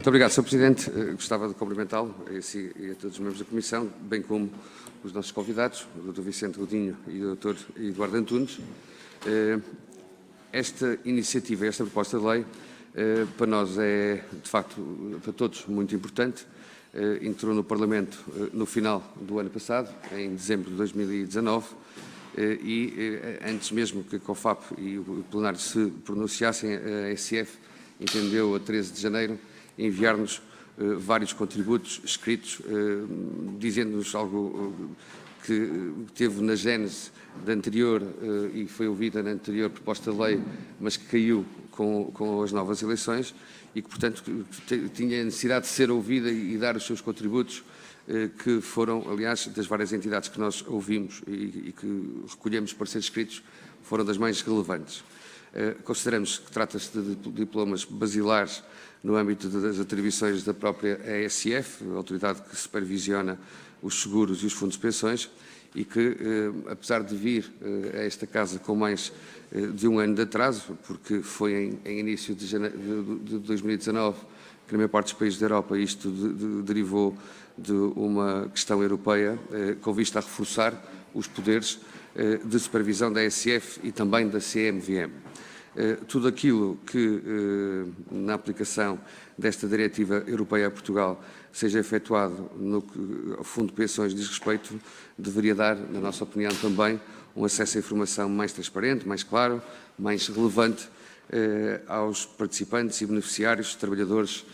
Muito obrigado, Sr. Presidente. Gostava de cumprimentá-lo e a todos os membros da Comissão, bem como os nossos convidados, o Dr. Vicente Godinho e o Dr. Eduardo Antunes. Esta iniciativa, esta proposta de lei, para nós é, de facto, para todos, muito importante. Entrou no Parlamento no final do ano passado, em dezembro de 2019, e antes mesmo que a COFAP e o plenário se pronunciassem, a SF entendeu, a 13 de janeiro, enviar-nos vários contributos escritos, dizendo-nos algo que teve na gênese da anterior e foi ouvida na anterior proposta de lei, mas que caiu com as novas eleições e que, portanto, tinha necessidade de ser ouvida e dar os seus contributos, que foram, aliás, das várias entidades que nós ouvimos e que recolhemos para ser escritos, foram das mais relevantes. Consideramos que trata-se de diplomas basilares no âmbito das atribuições da própria ASF, a autoridade que supervisiona os seguros e os fundos de pensões, e que, apesar de vir a esta Casa com mais de um ano de atraso, porque foi em início de 2019 que na maior parte dos países da Europa isto derivou de uma questão europeia com vista a reforçar os poderes de supervisão da ASF e também da CMVM. Tudo aquilo que, na aplicação desta diretiva europeia a Portugal, seja efetuado no que ao Fundo de Pensões diz respeito, deveria dar, na nossa opinião também, um acesso à informação mais transparente, mais claro, mais relevante aos participantes e beneficiários, trabalhadores,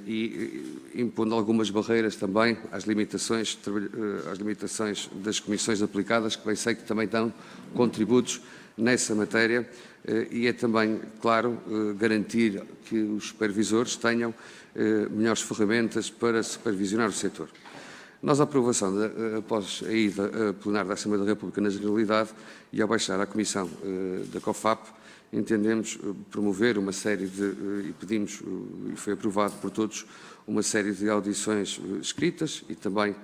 e impondo algumas barreiras também às limitações das comissões aplicadas, que bem sei que também dão contributos nessa matéria, e é também, claro, garantir que os supervisores tenham melhores ferramentas para supervisionar o setor. Nós, a aprovação, após a ida plenária da Assembleia da República na Generalidade e ao baixar à Comissão da COFAP, entendemos promover uma série e pedimos, e foi aprovado por todos, uma série de audições escritas e também,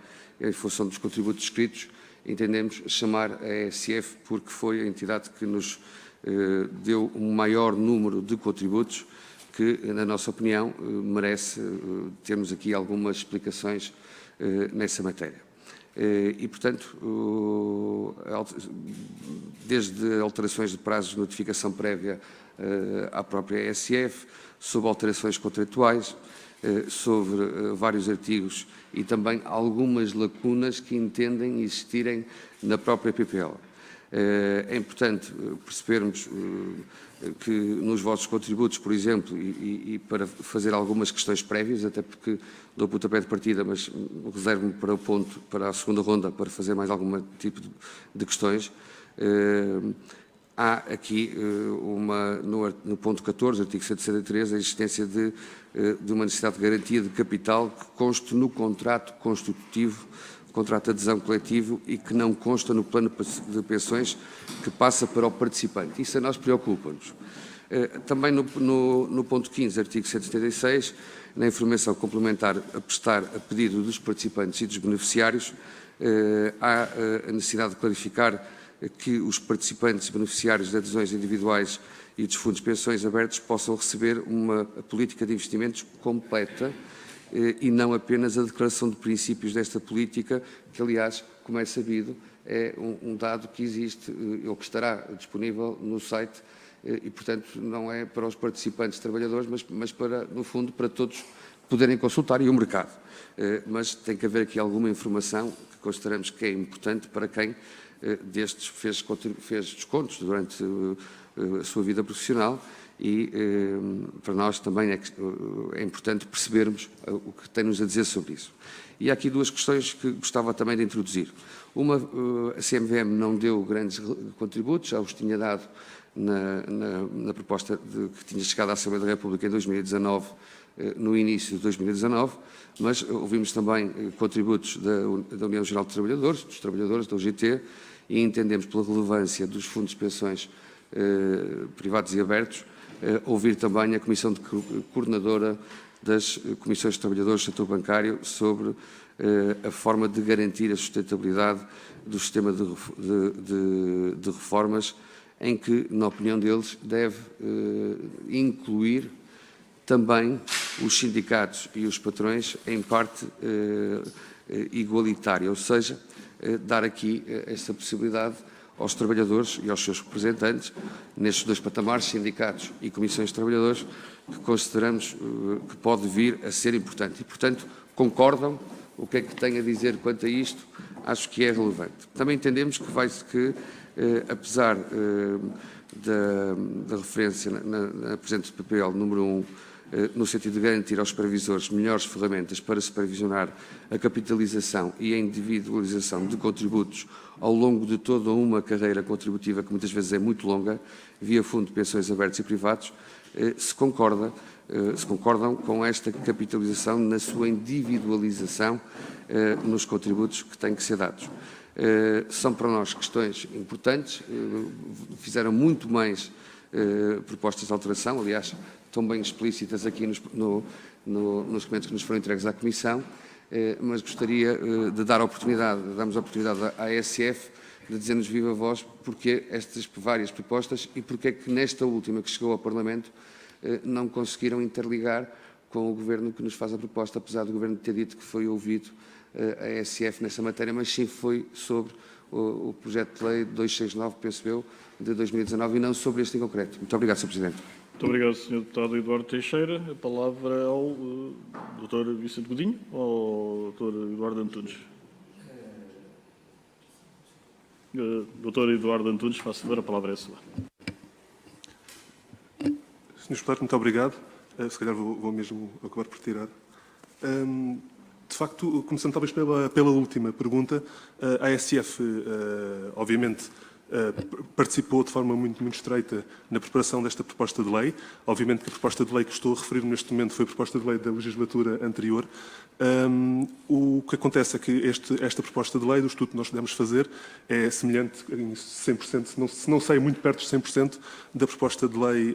em função dos contributos escritos, entendemos chamar a ASF porque foi a entidade que nos deu um maior número de contributos que, na nossa opinião, merece termos aqui algumas explicações nessa matéria. E, portanto, desde alterações de prazos de notificação prévia à própria ASF, sobre alterações contratuais, sobre vários artigos e também algumas lacunas que entendem existirem na própria PPL. É importante percebermos que nos vossos contributos, por exemplo, e para fazer algumas questões prévias, até porque dou pontapé de partida, mas reservo-me para o ponto, para a segunda ronda, para fazer mais algum tipo de questões. Há aqui, no ponto 14, artigo 163, a existência de uma necessidade de garantia de capital que conste no contrato constitutivo, contrato de adesão coletivo, e que não consta no plano de pensões que passa para o participante. Isso a nós preocupa-nos. Também no ponto 15, artigo 176, na informação complementar a prestar a pedido dos participantes e dos beneficiários, há a necessidade de clarificar que os participantes e beneficiários de adesões individuais e dos fundos de pensões abertos possam receber uma política de investimentos completa e não apenas a declaração de princípios desta política, que, aliás, como é sabido, é um dado que existe ou que estará disponível no site e, portanto, não é para os participantes trabalhadores, mas para, no fundo, para todos poderem consultar e o mercado. Mas tem que haver aqui alguma informação que consideramos que é importante para quem destes fez descontos durante a sua vida profissional e para nós também é importante percebermos o que tem-nos a dizer sobre isso. E há aqui duas questões que gostava também de introduzir. Uma, a CMVM não deu grandes contributos, já os tinha dado na proposta que tinha chegado à Assembleia da República em 2019, no início de 2019, mas ouvimos também contributos da União Geral de Trabalhadores, dos trabalhadores, da UGT, e entendemos pela relevância dos fundos de pensões privados e abertos, ouvir também a Comissão Coordenadora das Comissões de Trabalhadores do Setor Bancário sobre a forma de garantir a sustentabilidade do sistema de reformas, em que, na opinião deles, deve incluir também os sindicatos e os patrões em parte igualitária, ou seja, dar aqui esta possibilidade aos trabalhadores e aos seus representantes, nestes dois patamares, sindicatos e comissões de trabalhadores, que consideramos que pode vir a ser importante. E, portanto, concordam? O que é que tem a dizer quanto a isto? Acho que é relevante. Também entendemos que apesar da referência na presente PPL número 1, no sentido de garantir aos supervisores melhores ferramentas para supervisionar a capitalização e a individualização de contributos ao longo de toda uma carreira contributiva, que muitas vezes é muito longa, via fundo de pensões abertos e privados, se concordam com esta capitalização na sua individualização nos contributos que têm que ser dados. São para nós questões importantes, fizeram muito mais propostas de alteração, aliás, estão bem explícitas aqui nos documentos que nos foram entregues à Comissão, mas gostaria de darmos a oportunidade à ASF de dizer-nos viva voz porque estas várias propostas e porque é que nesta última que chegou ao Parlamento não conseguiram interligar com o Governo que nos faz a proposta, apesar do Governo ter dito que foi ouvido a ASF nessa matéria, mas sim foi sobre o projeto de lei 269, penso eu, de 2019 e não sobre este em concreto. Muito obrigado, Sr. Presidente. Muito obrigado, Sr. Deputado Eduardo Teixeira. A palavra ao Dr. Vicente Godinho ou ao Dr. Eduardo Antunes? Dr. Eduardo Antunes, faça favor, a palavra é sua. Sr. Deputado, muito obrigado. Se calhar vou mesmo acabar por tirar. De facto, começando talvez pela última pergunta, a ASF, obviamente, participou de forma muito estreita na preparação desta proposta de lei. Obviamente que a proposta de lei que estou a referir neste momento foi a proposta de lei da legislatura anterior. O que acontece é que esta proposta de lei, do estudo que nós podemos fazer, é semelhante em 100%, se não sei, muito perto de 100% da proposta de lei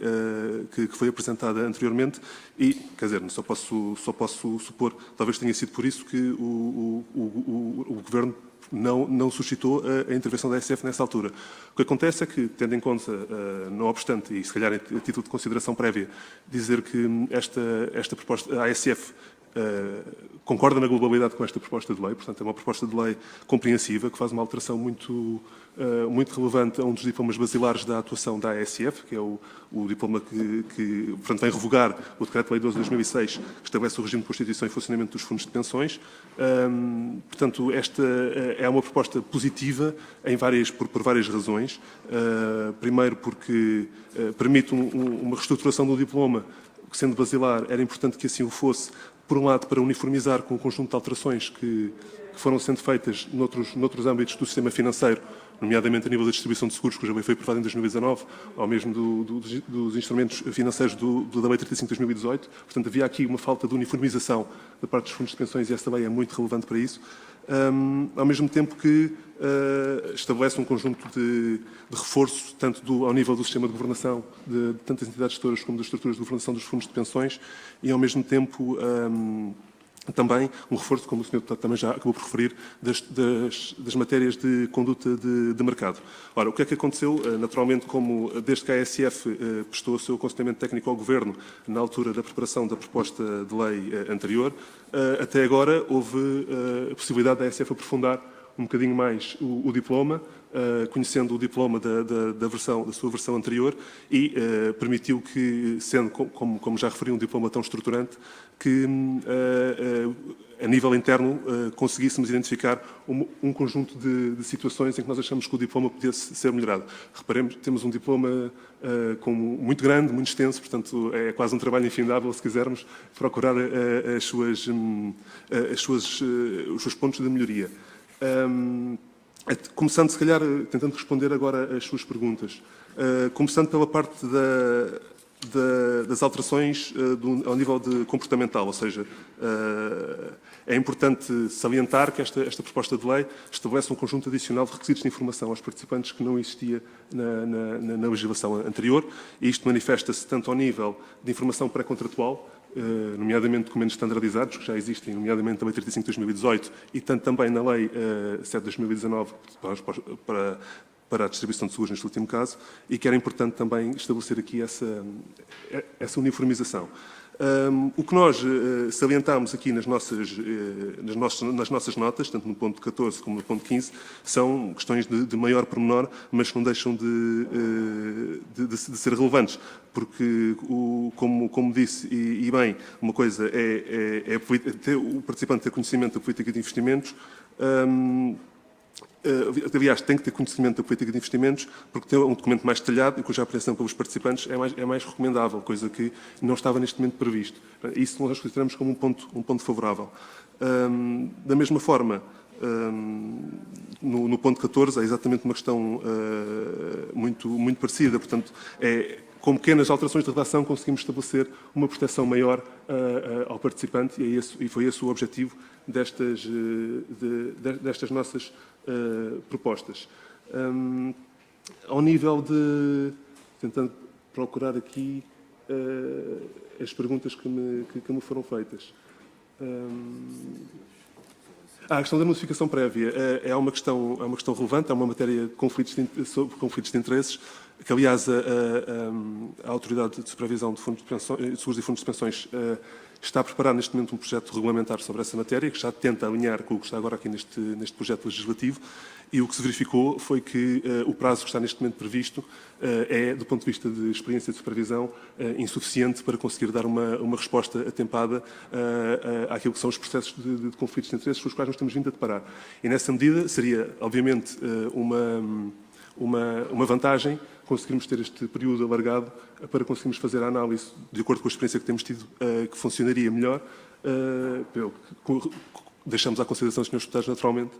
que foi apresentada anteriormente e, quer dizer, só posso supor, talvez tenha sido por isso que o Governo não suscitou a intervenção da ASF nessa altura. O que acontece é que, tendo em conta, não obstante, e se calhar a título de consideração prévia, dizer que esta proposta, a ASF concorda na globalidade com esta proposta de lei, portanto é uma proposta de lei compreensiva, que faz uma alteração muito relevante a um dos diplomas basilares da atuação da ASF, que é o diploma que portanto, vem revogar o Decreto-Lei 12 de 2006, que estabelece o regime de constituição e funcionamento dos fundos de pensões. Portanto, esta é uma proposta positiva por várias razões. Primeiro, porque permite uma reestruturação do diploma, que sendo basilar, era importante que assim o fosse, por um lado, para uniformizar com o conjunto de alterações que foram sendo feitas noutros âmbitos do sistema financeiro, nomeadamente a nível da distribuição de seguros, que já foi aprovado em 2019, ou mesmo dos instrumentos financeiros da Lei 35 de 2018. Portanto, havia aqui uma falta de uniformização da parte dos fundos de pensões e esta lei é muito relevante para isso. Ao mesmo tempo que estabelece um conjunto de reforço, tanto ao nível do sistema de governação, de tanto das entidades gestoras como das estruturas de governação dos fundos de pensões, e ao mesmo tempo também um reforço, como o Sr. Deputado também já acabou por referir, das matérias de conduta de mercado. Ora, o que é que aconteceu? Naturalmente, desde que a ASF prestou o seu aconselhamento técnico ao Governo na altura da preparação da proposta de lei anterior, até agora houve a possibilidade da ASF aprofundar um bocadinho mais o diploma, conhecendo o diploma da sua versão anterior e permitiu que, sendo, como já referi, um diploma tão estruturante, que a nível interno conseguíssemos identificar um conjunto de situações em que nós achamos que o diploma podia ser melhorado. Reparemos, temos um diploma muito grande, muito extenso, portanto é quase um trabalho infindável, se quisermos, procurar os seus pontos de melhoria. Começando, se calhar, tentando responder agora às suas perguntas. Começando pela parte das alterações ao nível comportamental, ou seja, é importante salientar que esta proposta de lei estabelece um conjunto adicional de requisitos de informação aos participantes que não existia na legislação anterior, e isto manifesta-se tanto ao nível de informação pré-contratual, nomeadamente documentos standardizados, que já existem, nomeadamente a Lei 35 de 2018, e tanto também na Lei 7 de 2019, para a distribuição de seguros, neste último caso, e que era importante também estabelecer aqui essa uniformização. O que nós salientámos aqui nas nossas notas, tanto no ponto 14 como no ponto 15, são questões de maior pormenor, mas que não deixam de ser relevantes, porque, como disse, e bem, uma coisa é o participante ter conhecimento da política de investimentos. Aliás, tem que ter conhecimento da política de investimentos, porque ter um documento mais detalhado e cuja apreensão pelos participantes é mais recomendável, coisa que não estava neste momento previsto. Isso nós consideramos como um ponto favorável. Da mesma forma, no ponto 14 é exatamente uma questão muito parecida, portanto, com pequenas alterações de redação conseguimos estabelecer uma proteção maior ao participante e foi esse o objetivo destas nossas propostas. Ao nível de... Tentando procurar aqui as perguntas que me foram feitas. A questão da notificação prévia é uma questão relevante, é uma matéria sobre conflitos de interesses, que, aliás, a Autoridade de Supervisão de Seguros e Fundos de Pensões está a preparar neste momento um projeto regulamentar sobre essa matéria, que já tenta alinhar com o que está agora aqui neste projeto legislativo, e o que se verificou foi que o prazo que está neste momento previsto é, do ponto de vista de experiência de supervisão, insuficiente para conseguir dar uma resposta atempada àquilo que são os processos de conflitos de interesses com os quais nos temos vindo a deparar. E, nessa medida, seria, obviamente, uma vantagem conseguirmos ter este período alargado para conseguirmos fazer a análise, de acordo com a experiência que temos tido, que funcionaria melhor. Deixamos à consideração dos senhores deputados, naturalmente,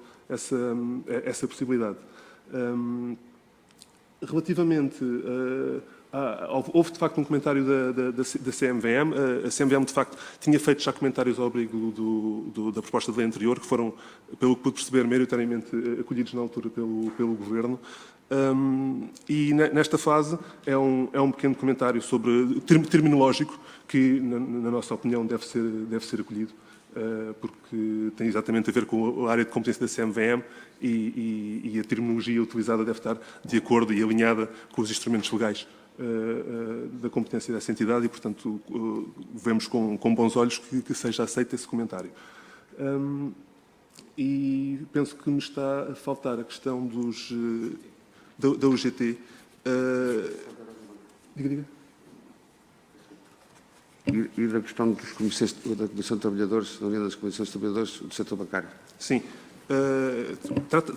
essa possibilidade. Relativamente... houve, de facto, um comentário da CMVM. A CMVM, de facto, tinha feito já comentários ao abrigo da proposta de lei anterior, que foram, pelo que pude perceber, maioritariamente acolhidos na altura pelo Governo. E nesta fase é um pequeno comentário sobre terminológico que, na nossa opinião, deve ser acolhido, porque tem exatamente a ver com a área de competência da CMVM e a terminologia utilizada deve estar de acordo e alinhada com os instrumentos legais da competência dessa entidade e, portanto, vemos com bons olhos que seja aceito esse comentário. E penso que me está a faltar a questão da UGT. Diga. E da questão da Comissão de Trabalhadores, da União das Comissões de Trabalhadores do setor bancário. Sim.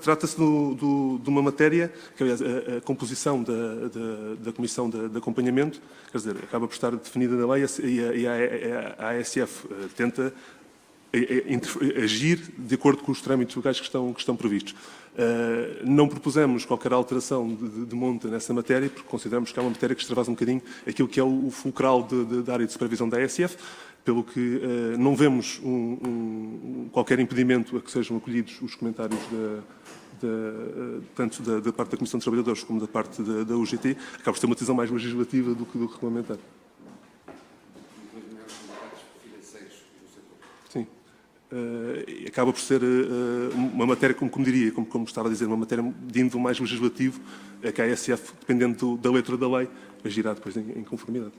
Trata-se de uma matéria, que, aliás, a composição da Comissão de Acompanhamento, quer dizer, acaba por estar definida na lei e a ASF tenta agir de acordo com os trâmites legais que estão previstos. Não propusemos qualquer alteração de monta nessa matéria, porque consideramos que é uma matéria que extravasa um bocadinho aquilo que é o fulcral da área de supervisão da ASF, pelo que não vemos qualquer impedimento a que sejam acolhidos os comentários tanto da parte da Comissão de Trabalhadores como da parte da UGT. Acaba por ser uma decisão mais legislativa do que regulamentar. Sim. Acaba por ser uma matéria, como diria, como estava a dizer, uma matéria de índole mais legislativo, que a ASF, dependendo da letra da lei, agirá depois em conformidade.